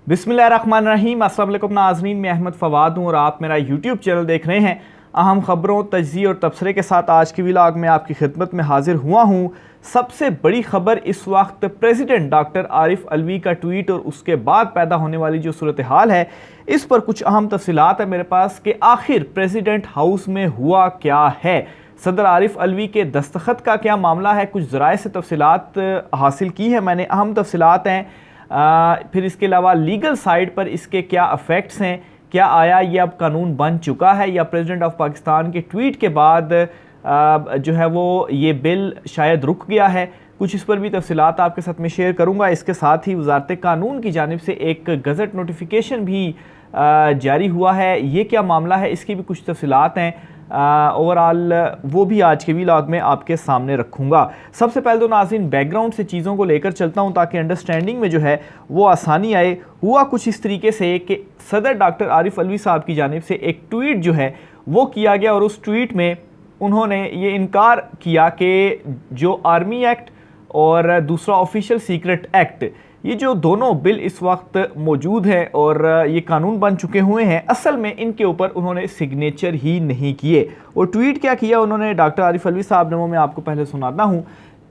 बिस्मिल्लाहिर्रहमानिर्रहीम। अस्सलाम वालेकुम नाज़रीन, मैं अहमद फ़वाद हूँ और आप मेरा यूट्यूब चैनल देख रहे हैं। अहम ख़बरों, तजज़िये और तबसरे के साथ आज की व्लॉग में आपकी खिदमत में हाजिर हुआ हूँ। सबसे बड़ी ख़बर इस वक्त प्रेसिडेंट डॉक्टर आरिफ अलवी का ट्वीट और उसके बाद पैदा होने वाली जो सूरत हाल है, इस पर कुछ अहम तफसीलात है मेरे पास कि आखिर प्रेसिडेंट हाउस में हुआ क्या है, सदर आरिफ अलवी के दस्तखत का क्या मामला है। कुछ ज़राए से तफसीलात हासिल की है मैंने, अहम तफसीलात हैं। फिर इसके अलावा लीगल साइड पर इसके क्या अफेक्ट्स हैं, क्या आया ये अब कानून बन चुका है या प्रेसिडेंट ऑफ पाकिस्तान के ट्वीट के बाद जो है वो ये बिल शायद रुक गया है। कुछ इस पर भी तफसीलात आपके साथ में शेयर करूंगा। इसके साथ ही वजारत कानून की जानिब से एक गज़ट नोटिफिकेशन भी जारी हुआ है, ये क्या मामला है, इसकी भी कुछ तफसीलात हैं। ओवरऑल वो भी आज के व्लॉग में आपके सामने रखूंगा। सबसे पहले तो नाज़रीन बैकग्राउंड से चीज़ों को लेकर चलता हूं ताकि अंडरस्टैंडिंग में जो है वो आसानी आए। हुआ कुछ इस तरीके से कि सदर डॉक्टर आरिफ अलवी साहब की जानिब से एक ट्वीट जो है वो किया गया और उस ट्वीट में उन्होंने ये इनकार किया कि जो आर्मी एक्ट और दूसरा ऑफिशियल सीक्रेट एक्ट, ये जो दोनों बिल इस वक्त मौजूद हैं और ये कानून बन चुके हुए हैं, असल में इनके ऊपर उन्होंने सिग्नेचर ही नहीं किए। और ट्वीट क्या किया उन्होंने, डॉक्टर आरिफ अलवी साहब ने, वो मैं आपको पहले सुनाता हूँ।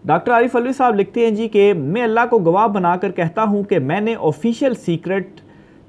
डॉक्टर आरिफ अलवी साहब लिखते हैं जी कि मैं अल्लाह को गवाह बनाकर कहता हूँ कि मैंने ऑफिशियल सीक्रेट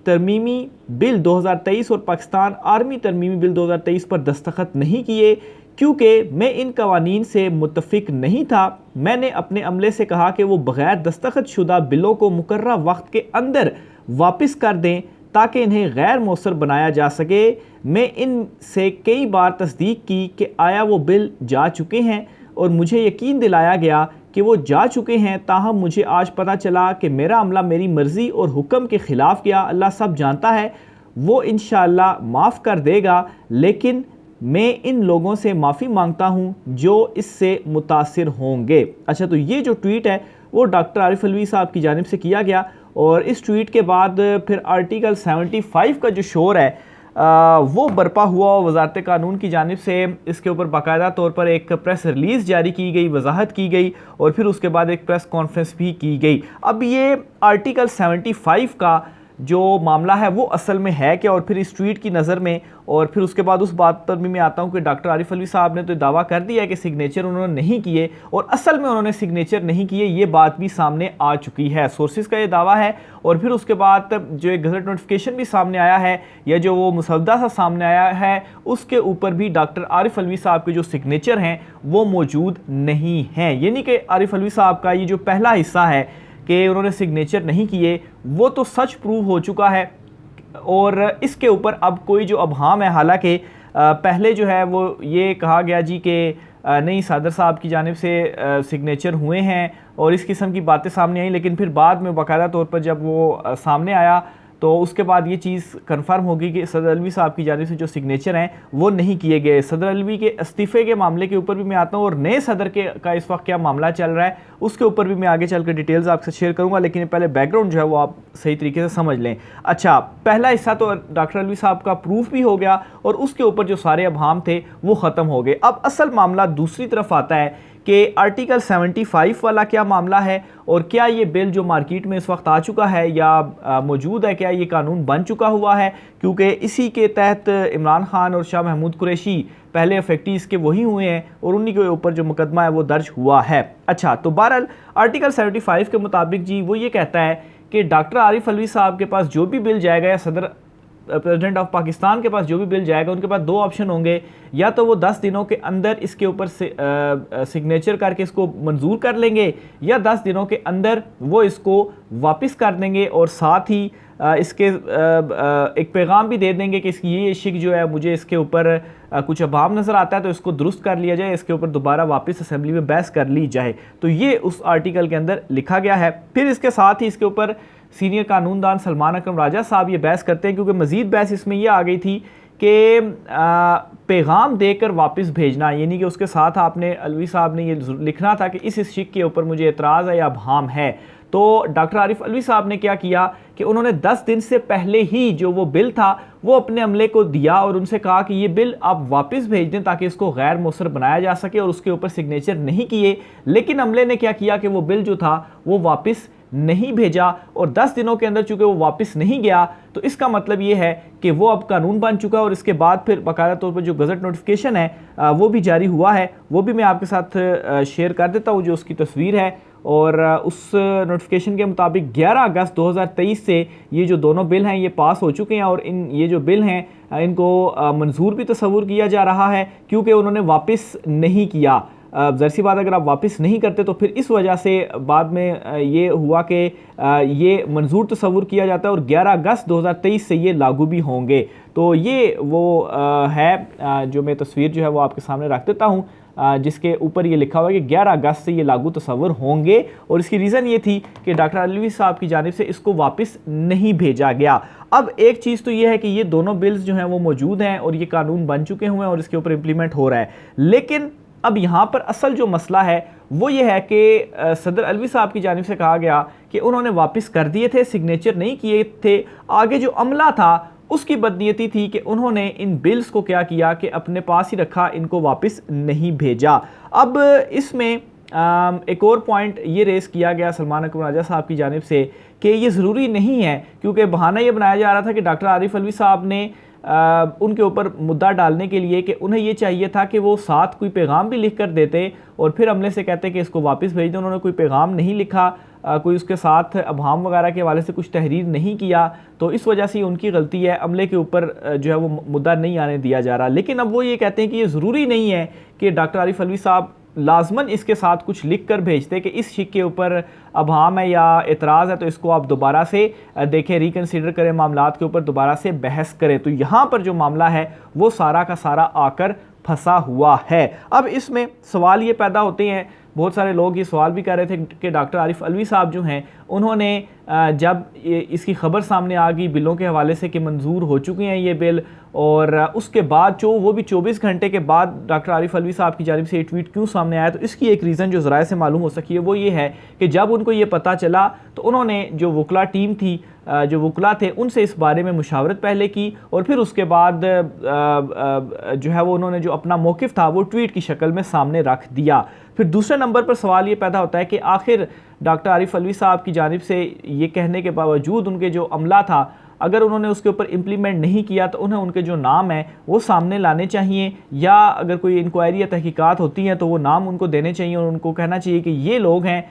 तरमीमी बिल 2023 और पाकिस्तान आर्मी तरमीमी बिल 2023 पर दस्तखत नहीं किए क्योंकि मैं इन कवानीन से मुत्तफिक नहीं था। मैंने अपने अमले से कहा कि वो बग़ैर दस्तखत शुदा बिलों को मुकर्रर वक्त के अंदर वापस कर दें ताकि इन्हें गैर मौसर बनाया जा सके। मैं इनसे कई बार तस्दीक की कि आया वो बिल जा चुके हैं और मुझे यकीन दिलाया गया कि वो जा चुके हैं। ताहम मुझे आज पता चला कि मेरा अमला मेरी मर्ज़ी और हुक्म के ख़िलाफ़ किया। अल्लाह सब जानता है, वो इंशाअल्लाह माफ़ कर देगा, लेकिन मैं इन लोगों से माफ़ी मांगता हूं जो इससे मुतासिर होंगे। अच्छा, तो ये जो ट्वीट है वो डॉक्टर आरिफ अलवी साहब की जानिब से किया गया और इस ट्वीट के बाद फिर आर्टिकल 75 का जो शोर है वो बरपा हुआ। वजारत कानून की जानिब से इसके ऊपर बाकायदा तौर पर एक प्रेस रिलीज़ जारी की गई, वजाहत की गई और फिर उसके बाद एक प्रेस कॉन्फ्रेंस भी की गई। अब ये आर्टिकल 75 का जो मामला है वो असल में है क्या, और फिर इस ट्वीट की नज़र में, और फिर उसके बाद उस बात पर भी मैं आता हूँ कि डॉक्टर आरिफ अलवी साहब ने तो दावा कर दिया है कि सिग्नेचर उन्होंने नहीं किए और असल में उन्होंने सिग्नेचर नहीं किए, ये बात भी सामने आ चुकी है। सोर्सेज का ये दावा है और फिर उसके बाद जो एक गज़ट नोटिफिकेशन भी सामने आया है या जो वो मुसवदा सा सामने आया है उसके ऊपर भी डॉक्टर आरिफ अलवी साहब के जो सिग्नेचर हैं वो मौजूद नहीं हैं। यानी कि आरिफ अलवी साहब का ये जो पहला हिस्सा है कि उन्होंने सिग्नेचर नहीं किए वो तो सच प्रूव हो चुका है और इसके ऊपर अब कोई जो अबहाम है, हालांकि पहले जो है वो ये कहा गया जी कि नहीं सदर साहब की जानिब से सिग्नेचर हुए हैं और इस किस्म की बातें सामने आई, लेकिन फिर बाद में बाकायदा तौर पर जब वो सामने आया तो उसके बाद ये चीज़ कंफर्म होगी कि सदर अलवी साहब की जानिब से जो सिग्नेचर हैं वो नहीं किए गए। सदर अलवी के इस्तीफ़े के मामले के ऊपर भी मैं आता हूँ और नए सदर के का इस वक्त क्या मामला चल रहा है उसके ऊपर भी मैं आगे चलकर डिटेल्स आपसे शेयर करूँगा, लेकिन पहले बैकग्राउंड जो है वो आप सही तरीके से समझ लें। अच्छा, पहला हिस्सा तो डॉक्टर अलवी साहब का प्रूफ भी हो गया और उसके ऊपर जो सारे अबहाम थे वो ख़त्म हो गए। अब असल मामला दूसरी तरफ आता है कि आर्टिकल 75 वाला क्या मामला है और क्या ये बिल जो मार्केट में इस वक्त आ चुका है या मौजूद है, क्या ये कानून बन चुका हुआ है, क्योंकि इसी के तहत इमरान खान और शाह महमूद कुरैशी पहले अफेक्टी इसके वही हुए हैं और उन्हीं के ऊपर जो मुकदमा है वो दर्ज हुआ है। अच्छा, तो बहरहाल आर्टिकल 75 के मुताबिक जी वो ये कहता है कि डॉक्टर आरिफ अलवी साहब के पास जो भी बिल जाएगा या सदर प्रेसिडेंट ऑफ पाकिस्तान के पास जो भी बिल जाएगा उनके पास दो ऑप्शन होंगे, या तो वो 10 दिनों के अंदर इसके ऊपर से सिग्नेचर करके इसको मंजूर कर लेंगे या 10 दिनों के अंदर वो इसको वापस कर देंगे और साथ ही इसके एक पैगाम भी दे देंगे कि इसकी ये शिक जो है मुझे इसके ऊपर कुछ अभाव नज़र आता है तो इसको दुरुस्त कर लिया जाए, इसके ऊपर दोबारा वापस असेंबली में बहस कर ली जाए। तो ये उस आर्टिकल के अंदर लिखा गया है। फिर इसके साथ ही इसके ऊपर सीनियर कानूनदान सलमान अकरम राजा साहब ये बहस करते हैं, क्योंकि मज़ीद बहस इसमें यह आ गई थी कि पैगाम देकर वापस भेजना, यानी कि उसके साथ आपने अलवी साहब ने ये लिखना था कि इस शिक के ऊपर मुझे एतराज़ है या अबहाम है। तो डॉक्टर आरिफ अलवी साहब ने क्या किया कि उन्होंने 10 दिन से पहले ही जो वो बिल था वो अपने अमले को दिया और उनसे कहा कि ये बिल आप वापस भेज दें ताकि इसको गैर मौसर बनाया जा सके और उसके ऊपर सिग्नेचर नहीं किए। लेकिन अमले ने क्या किया कि वो बिल जो था वो वापस नहीं भेजा और 10 दिनों के अंदर चूंकि वो वापस नहीं गया, तो इसका मतलब ये है कि वो अब कानून बन चुका है। और इसके बाद फिर बाकायदा तौर पर जो गजट नोटिफिकेशन है वो भी जारी हुआ है, वो भी मैं आपके साथ शेयर कर देता हूँ, जो उसकी तस्वीर है। और उस नोटिफिकेशन के मुताबिक 11 अगस्त 2023 से ये जो दोनों बिल हैं ये पास हो चुके हैं। और ये जो बिल हैं इनको मंजूर भी तस्वुर किया जा रहा है, क्योंकि उन्होंने वापस नहीं किया। ज़ाहिर सी बात, अगर आप वापस नहीं करते तो फिर इस वजह से बाद में ये हुआ कि ये मंजूर तस्वुर किया जाता है और 11 अगस्त 2023 से ये लागू भी होंगे। तो ये वो है जो मैं तस्वीर जो है वो आपके सामने रख देता हूँ, जिसके ऊपर ये लिखा हुआ है कि 11 अगस्त से ये लागू तस्वुर होंगे। और इसकी रीज़न ये थी कि डॉक्टर अलवी साहब की जानिब से इसको वापस नहीं भेजा गया। अब एक चीज़ तो ये है कि ये दोनों बिल्स जो हैं वो मौजूद हैं और ये कानून बन चुके हुए हैं और इसके ऊपर इम्प्लीमेंट हो रहा है। लेकिन अब यहाँ पर असल जो मसला है वो ये है कि सदर अलवी साहब की जानिब से कहा गया कि उन्होंने वापस कर दिए थे, सिग्नेचर नहीं किए थे। आगे जो अमला था उसकी बदनीयती थी कि उन्होंने इन बिल्स को क्या किया कि अपने पास ही रखा, इनको वापस नहीं भेजा। अब इसमें एक और पॉइंट ये रेस किया गया सलमान अकबर राजा साहब की जानिब से कि ये ज़रूरी नहीं है, क्योंकि बहाना ये बनाया जा रहा था कि डॉक्टर आरिफ अलवी साहब ने उनके ऊपर मुद्दा डालने के लिए कि उन्हें ये चाहिए था कि वो साथ कोई पैगाम भी लिख कर देते और फिर अमले से कहते कि इसको वापस भेज दें। उन्होंने कोई पैगाम नहीं लिखा, कोई उसके साथ अभाम वगैरह के हवाले से कुछ तहरीर नहीं किया, तो इस वजह से उनकी गलती है। अमले के ऊपर जो है वो मुद्दा नहीं आने दिया जा रहा। लेकिन अब वो ये कहते हैं कि ये ज़रूरी नहीं है कि डॉक्टर आरिफ अलवी साहब लाजमन इसके साथ कुछ लिख कर भेजते कि इस शिक के ऊपर अभाम है या एतराज़ है, तो इसको आप दोबारा से देखें, रिकन्सिडर करें, मामलात के ऊपर दोबारा से बहस करें। तो यहाँ पर जो मामला है वो सारा का सारा आकर फंसा हुआ है। अब इसमें सवाल ये पैदा होते हैं, बहुत सारे लोग ये सवाल भी कर रहे थे कि डॉक्टर आरिफ अलवी साहब जो हैं उन्होंने जब इसकी खबर सामने आ गई बिलों के हवाले से कि मंजूर हो चुके हैं ये बिल, और उसके बाद वो भी 24 घंटे के बाद डॉक्टर आरिफ अलवी साहब की जानिब से ये ट्वीट क्यों सामने आया, तो इसकी एक रीज़न जो ज़राए से मालूम हो सकी है वो ये है कि जब उनको ये पता चला तो उन्होंने जो वकला टीम थी, जो वकला थे, उनसे इस बारे में मुशावरत पहले की और फिर उसके बाद जो है वो उन्होंने जो अपना मौक़िफ़ था वो ट्वीट की शक्ल में सामने रख दिया। फिर दूसरे नंबर पर सवाल ये पैदा होता है कि आखिर डॉक्टर आरिफ अलवी साहब की जानिब से ये कहने के बावजूद उनके जो अमला था, अगर उन्होंने उसके ऊपर इम्प्लीमेंट नहीं किया तो उन्हें उनके जो नाम हैं वो सामने लाने चाहिए, या अगर कोई इंक्वायरी या तहकीकात होती हैं तो वो नाम उनको देने चाहिए और उनको कहना चाहिए कि ये लोग हैं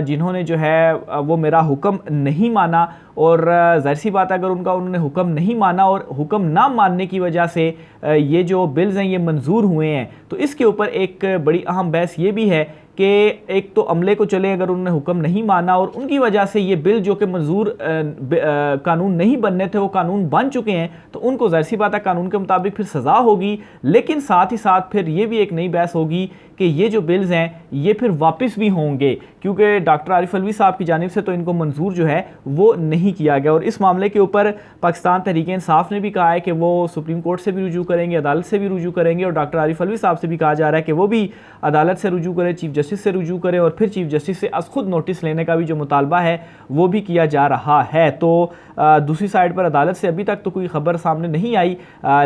जिन्होंने जो है वो मेरा हुक्म नहीं माना। और ज़ाहिर सी बात है, अगर उन्होंने हुक्म नहीं माना और हुक्म ना मानने की वजह से ये जो बिल्स हैं ये मंजूर हुए हैं, तो इसके ऊपर एक बड़ी अहम बहस ये भी है कि एक तो अमले को चले, अगर उन्होंने हुक्म नहीं माना और उनकी वजह से ये बिल जो कि मंजूर कानून नहीं बनने थे वो कानून बन चुके हैं, तो उनको ज़ाहिर सी बात है कानून के मुताबिक फिर सज़ा होगी। लेकिन साथ ही साथ फिर ये भी एक नई बहस होगी कि ये जो बिल्स हैं ये फिर वापस भी होंगे, क्योंकि डॉक्टर आरिफ अलवी साहब की जानिब से तो इनको मंजूर जो है वो नहीं किया गया। और इस मामले के ऊपर पाकिस्तान तहरीक इंसाफ ने भी कहा है कि वो सुप्रीम कोर्ट से भी रुजू करेंगे, अदालत से भी रुजू करेंगे, और डॉक्टर आरिफ अलवी साहब से भी कहा जा रहा है कि वो भी अदालत से रुजू करें, चीफ जस्टिस से रुजू करें, और फिर चीफ जस्टिस से अज खुद नोटिस लेने का भी जो मुतालबा है वो भी किया जा रहा है। तो दूसरी साइड पर अदालत से अभी तक तो कोई खबर सामने नहीं आई,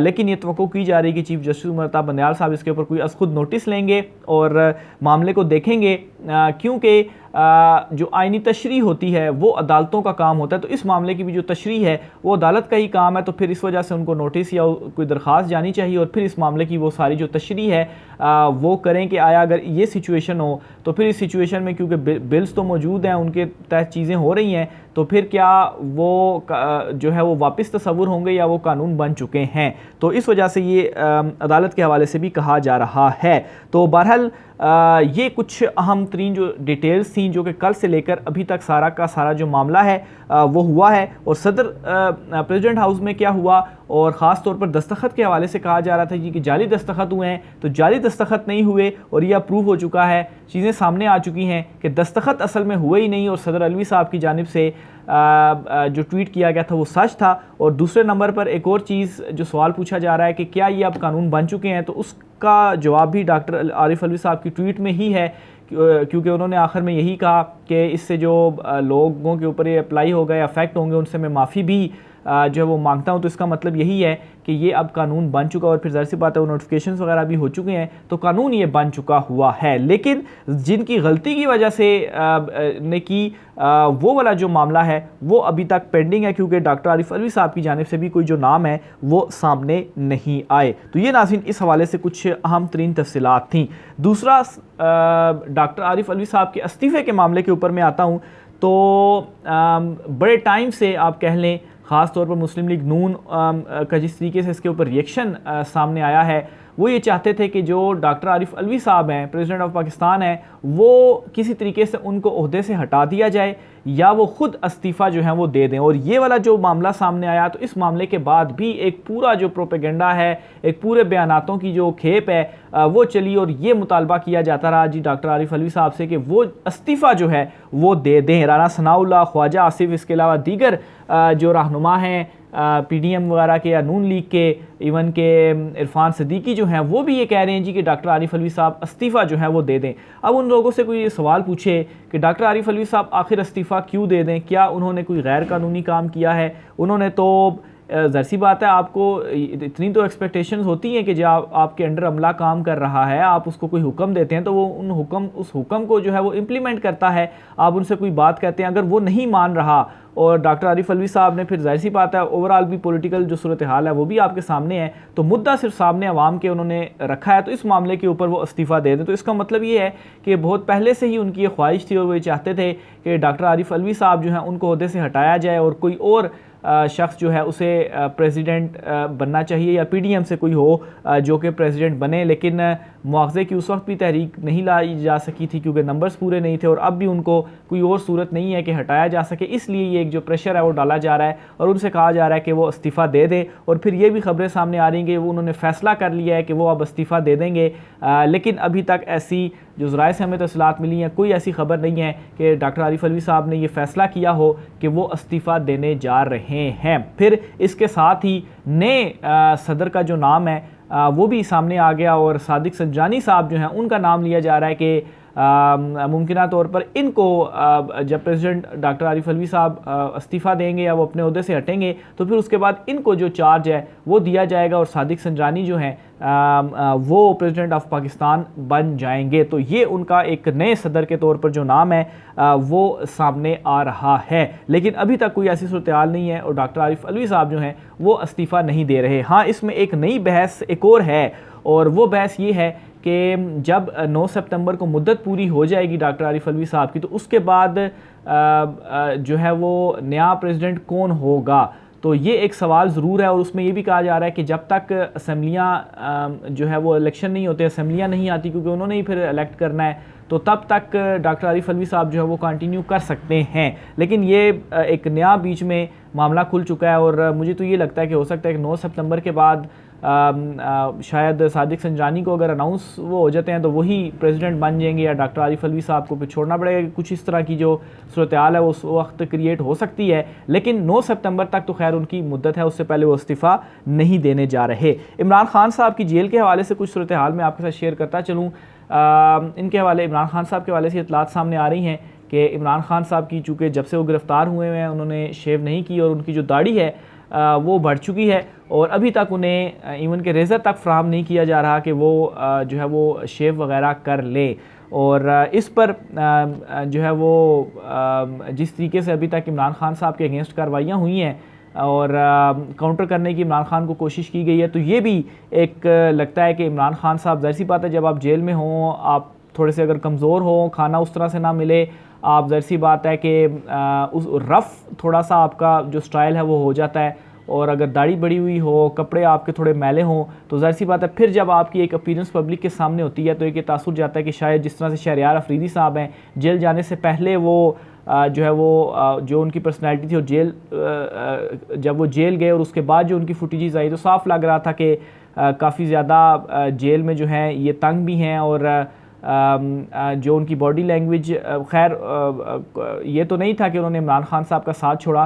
लेकिन ये तवक्को की जा रही है कि चीफ जस्टिस उमर अता बंदयाल साहब इसके ऊपर कोई अज खुद नोटिस लेंगे और मामले को देखेंगे, क्योंकि जो आइनी तशरीह होती है वो अदालतों का काम होता है, तो इस मामले की भी जो तशरीह है वो अदालत का ही काम है। तो फिर इस वजह से उनको नोटिस या कोई दरख्वास्त जानी चाहिए और फिर इस मामले की वो सारी जो तशरीह है वो करें कि आया अगर ये सिचुएशन हो तो फिर इस सिचुएशन में, क्योंकि बिल्स तो मौजूद हैं, उनके तहत चीज़ें हो रही हैं, तो फिर क्या वो जो है वो वापस तस्वुर होंगे या वो कानून बन चुके हैं। तो इस वजह से ये अदालत के हवाले से भी कहा जा रहा है। तो बहरहाल ये कुछ अहम तरीन जो डिटेल्स थी जो कि कल से लेकर अभी तक सारा का सारा जो मामला है वो हुआ है। और सदर प्रेसिडेंट हाउस में क्या हुआ, और ख़ास तौर पर दस्तखत के हवाले से कहा जा रहा था जी कि जाली दस्तखत हुए हैं, तो जाली दस्तखत नहीं हुए और यह अप्रूव हो चुका है, चीज़ें सामने आ चुकी हैं कि दस्तखत असल में हुए ही नहीं और सदर अलवी साहब की जानिब से जो ट्वीट किया गया था वो सच था। और दूसरे नंबर पर एक और चीज़ जो सवाल पूछा जा रहा है कि क्या ये अब कानून बन चुके हैं, तो उसका जवाब भी डॉक्टर आरिफ अलवी साहब की ट्वीट में ही है, क्योंकि उन्होंने आखिर में यही कहा कि इससे जो लोगों के ऊपर ये अप्लाई होगा या अफेक्ट होंगे उनसे मैं माफ़ी भी जो है वो मांगता हूं। तो इसका मतलब यही है कि ये अब कानून बन चुका और फिर ज़ाहिर सी बात है वो नोटिफिकेशंस वगैरह भी हो चुके हैं, तो कानून ये बन चुका हुआ है। लेकिन जिनकी गलती की वजह से ने की वो वाला जो मामला है वो अभी तक पेंडिंग है, क्योंकि डॉक्टर आरिफ अलवी साहब की जानिब से भी कोई जो नाम है वो सामने नहीं आए। तो ये नाज़रीन इस हवाले से कुछ अहम तरीन तफसीलात थी। दूसरा, डॉक्टर आरिफ अलवी साहब के इस्तीफ़े के मामले के ऊपर मैं आता हूँ। तो बड़े टाइम से आप कह लें, ख़ास तौर पर मुस्लिम लीग नून का जिस तरीके से इसके ऊपर रिएक्शन सामने आया है, वो ये चाहते थे कि जो डॉक्टर आरिफ अलवी साहब हैं, प्रेसिडेंट ऑफ पाकिस्तान हैं, वो किसी तरीके से उनको ओहदे से हटा दिया जाए या वो ख़ुद इस्तीफ़ा जो है वो दे दें। और ये वाला जो मामला सामने आया, तो इस मामले के बाद भी एक पूरा जो प्रोपेगेंडा है, एक पूरे बयानातों की जो खेप है वो चली और ये मुतालबा किया जाता रहा जी डॉक्टर आरिफ अलवी साहब से कि वो इस्तीफ़ा जो है वो दे दें। राना सनाउल्लाह, ख्वाजा आसिफ, इसके अलावा दीगर जो रहनुमा हैं PDM वगैरह के या नून लीग के, इवन के इरफान सदीकी जो हैं, वो भी ये कह रहे हैं जी कि डॉक्टर आरिफ अलवी साहब इस्तीफ़ा जो है वो दे दें। अब उन लोगों से कोई ये सवाल पूछे कि डॉक्टर आरिफ अलवी साहब आखिर इस्तीफ़ा क्यों दे दें, क्या उन्होंने कोई गैर कानूनी काम किया है? उन्होंने तो ज़ाहिर सी बात है, आपको इतनी तो एक्सपेक्टेशंस होती हैं कि जब आपके अंडर अमला काम कर रहा है, आप उसको कोई हुक्म देते हैं तो वो उस हुक्म को जो है वो इम्प्लीमेंट करता है। आप उनसे कोई बात कहते हैं, अगर वो नहीं मान रहा, और डॉक्टर आरिफ अलवी साहब ने फिर ज़ाहिर सी बात है ओवरऑल भी पॉलिटिकल जो सूरत हाल है वो भी आपके सामने है, तो मुद्दा सिर्फ सामने अवाम के उन्होंने रखा है, तो इस मामले के ऊपर वो इस्तीफ़ा दे दें। तो इसका मतलब ये है कि बहुत पहले से ही उनकी ये ख्वाहिश थी और वो ये चाहते थे कि डॉक्टर आरिफ अलवी साहब जो हैं उनको ओहदे से हटाया जाए और कोई और शख्स जो है उसे प्रेसिडेंट बनना चाहिए या PDM से कोई हो जो कि प्रेसिडेंट बने। लेकिन मुआवजे की उस वक्त भी तहरीक नहीं लाई जा सकी थी क्योंकि नंबर्स पूरे नहीं थे, और अब भी उनको कोई और सूरत नहीं है कि हटाया जा सके। इसलिए ये एक जो प्रेशर है वो डाला जा रहा है और उनसे कहा जा रहा है कि वो इस्तीफ़ा दे दें। और फिर ये भी खबरें सामने आ रही हैं कि वो उन्होंने फ़ैसला कर लिया है कि वो अब इस्तीफ़ा दे देंगे। लेकिन अभी तक ऐसी जो ज़राए से हमें तफसीलात मिली हैं, कोई ऐसी खबर नहीं है कि डॉक्टर आरिफ अलवी साहब ने ये फ़ैसला किया हो कि वो इस्तीफ़ा देने जा रहे हैं। फिर इसके साथ ही नए सदर का जो नाम है वो भी सामने आ गया और सादिक संजानी साहब जो हैं उनका नाम लिया जा रहा है कि मुमकिन तौर पर इनको जब प्रेसिडेंट डॉक्टर आरिफ अलवी साहब इस्तीफ़ा देंगे या वो अपने ओहदे से हटेंगे तो फिर उसके बाद इनको जो चार्ज है वो दिया जाएगा और सादिक संजानी जो हैं वो प्रेसिडेंट ऑफ पाकिस्तान बन जाएंगे। तो ये उनका एक नए सदर के तौर पर जो नाम है वो सामने आ रहा है। लेकिन अभी तक कोई ऐसी सूरत हाल नहीं है और डॉक्टर आरिफ अलवी साहब जो हैं वो इस्तीफ़ा नहीं दे रहे। हाँ, इसमें एक नई बहस एक और है और वो बहस ये है कि जब 9 सितंबर को मुद्दत पूरी हो जाएगी डॉक्टर आरिफ अलवी साहब की, तो उसके बाद जो है वो नया प्रेसिडेंट कौन होगा। तो ये एक सवाल ज़रूर है और उसमें ये भी कहा जा रहा है कि जब तक असम्बलियाँ जो है वो इलेक्शन नहीं होते, असम्बलियाँ नहीं आती क्योंकि उन्होंने ही फिर इलेक्ट करना है, तो तब तक डॉक्टर आरिफ अलवी साहब जो है वो कंटिन्यू कर सकते हैं। लेकिन ये एक नया बीच में मामला खुल चुका है और मुझे तो ये लगता है कि हो सकता है कि 9 सितंबर के बाद शायद सादिक संजानी को अगर अनाउंस वो हो जाते हैं तो वही प्रेसिडेंट बन जाएंगे या डॉक्टर आरिफ अलवी साहब को फिर छोड़ना पड़ेगा। कुछ इस तरह की जो सूरत हाल है वो उस वक्त क्रिएट हो सकती है। लेकिन 9 सितंबर तक तो खैर उनकी मुद्दत है, उससे पहले वो इस्तीफ़ा नहीं देने जा रहे। इमरान खान साहब की जेल के हवाले से कुछ सूरत हाल मैं आपके साथ शेयर करता चलूँ। इनके हवाले इमरान खान साहब के हवाले से इतलात सामने आ रही हैं कि इमरान खान साहब की चूँकि जब से वो गिरफ़्तार हुए हैं उन्होंने शेव नहीं की और उनकी जो दाढ़ी है वो बढ़ चुकी है और अभी तक उन्हें इवन के रेज़र तक फ्राहम नहीं किया जा रहा कि वो जो है वो शेव वगैरह कर ले। और इस पर जो है वो जिस तरीके से अभी तक इमरान खान साहब के अगेंस्ट कार्रवाइयाँ हुई हैं और काउंटर करने की इमरान खान को कोशिश की गई है, तो ये भी एक लगता है कि इमरान खान साहब, ज़ाहिर सी बात है जब आप जेल में हों, आप थोड़े से अगर कमज़ोर हो, खाना उस तरह से ना मिले, आप ज़ाहिर सी बात है कि उस रफ़ थोड़ा सा आपका जो स्टाइल है वो हो जाता है और अगर दाढ़ी बड़ी हुई हो, कपड़े आपके थोड़े मैले हों, तो ज़ाहिर सी बात है फिर जब आपकी एक अपीयरेंस पब्लिक के सामने होती है तो एक तासुर जाता है कि शायद जिस तरह से शहरयार अफरीदी साहब हैं, जेल जाने से पहले वो जो है वो जो उनकी पर्सनैलिटी थी और जेल जब वो जेल गए और उसके बाद जो उनकी फुटेजेस आई तो साफ लग रहा था कि काफ़ी ज़्यादा जेल में जो है ये तंग भी हैं और जो उनकी बॉडी लैंग्वेज, खैर ये तो नहीं था कि उन्होंने इमरान खान साहब का साथ छोड़ा,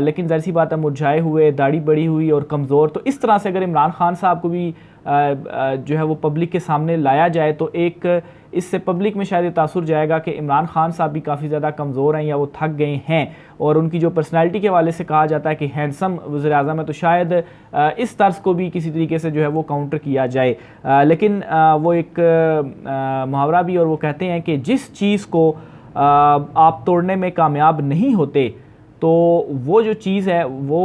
लेकिन ज़ाहिर सी बात है मुरझाए हुए, दाढ़ी बड़ी हुई और कमज़ोर, तो इस तरह से अगर इमरान खान साहब को भी जो है वो पब्लिक के सामने लाया जाए तो एक इससे पब्लिक में शायद ये तासुर जाएगा कि इमरान खान साहब भी काफ़ी ज़्यादा कमज़ोर हैं या वो थक गए हैं, और उनकी जो पर्सनैलिटी के हवाले से कहा जाता है कि हैंडसम वज़ीर-ए-आज़म है, तो शायद इस तर्ज को भी किसी तरीके से जो है वो काउंटर किया जाए। लेकिन वो एक मुहावरा भी, और वो कहते हैं कि जिस चीज़ को आप तोड़ने में कामयाब नहीं होते तो वो जो चीज़ है वो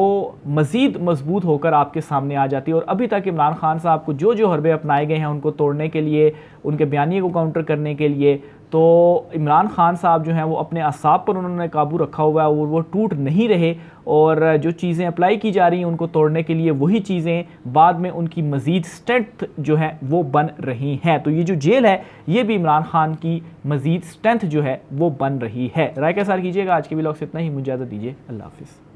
मज़ीद मजबूत होकर आपके सामने आ जाती है। और अभी तक इमरान खान साहब को जो जो हरबे अपनाए गए हैं उनको तोड़ने के लिए, उनके बयानिए को काउंटर करने के लिए, तो इमरान खान साहब जो हैं वो अपने असाब पर उन्होंने काबू रखा हुआ है और वो टूट नहीं रहे, और जो चीज़ें अप्लाई की जा रही हैं उनको तोड़ने के लिए, वही चीज़ें बाद में उनकी मज़ीद स्ट्रेंथ जो है वो बन रही हैं। तो ये जो जेल है ये भी इमरान खान की मज़ीद स्ट्रेंथ जो है वो बन रही है। राय का सार कीजिएगा। आज के व्लॉग से इतना ही, मुझे इजाज़त दीजिए। अल्लाह हाफ़िज़।